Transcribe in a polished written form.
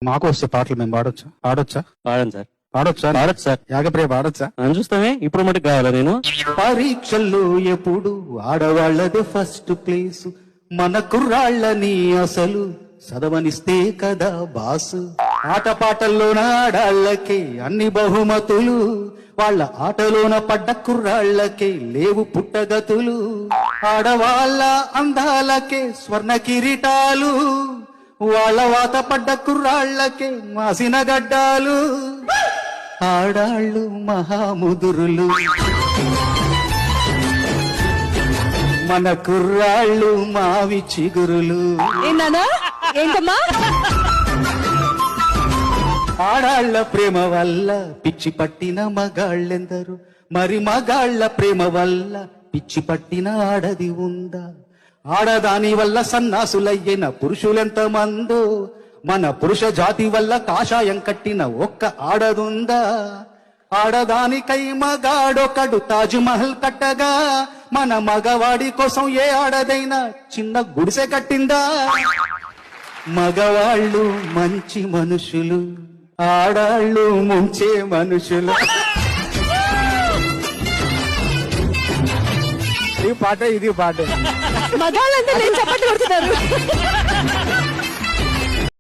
మాకు వస్తే పాటలు మేము పాడొచ్చా? పాడను సార్. పాడొచ్చు సార్. యాగప్రియ పాడొచ్చా? నన్ను చూస్తామే ఇప్పుడు మటుకు కావాలా నేను? పరీక్షల్లో ఎప్పుడు ఆడవాళ్లదే ఫస్ట్ ప్లేస్, మన కుర్రాళ్ళని అసలు చదవనిస్తే కదా బాసు. ఆటపాటల్లోన ఆడాళ్ళకే అన్ని బహుమతులు, వాళ్ళ ఆటలోన పడ్డ కుర్రాళ్ళకే లేవు పుట్టగతులు. ఆడవాళ్ళ అందాలకే స్వర్ణ కిరీటాలు, వాళ్ళ వాత పడ్డ కుర్రాళ్ళకే మాసిన గడ్డాలు. ఆడాళ్ళు మహాముదురులు, మన కుర్రాళ్ళు మావి చిగురులు. ఏంటమ్మా? ఆడాళ్ల ప్రేమ వల్ల పిచ్చి పట్టిన మగాళ్ళెందరు, మరి మగాళ్ల ప్రేమ వల్ల పిచ్చి పట్టిన ఆడది ఉందా? ఆడదాని వల్ల సన్నాసులయ్యిన పురుషులెంత మందో, మన పురుష జాతి వల్ల కాషాయం కట్టిన ఒక్క ఆడదుందా? ఆడదానికై మగాడొకడు తాజ్ మహల్ కట్టగా, మన మగవాడి కోసం ఏ ఆడదైనా చిన్న గుడిసె కట్టిందా? మగవాళ్ళు మంచి మనుషులు, ఆడాళ్ళు ముంచే మనుషులు. ఈ పాట ఇది పాట. మగాళ్ళంతా నేను చప్పట్లు కొడుతున్నారు.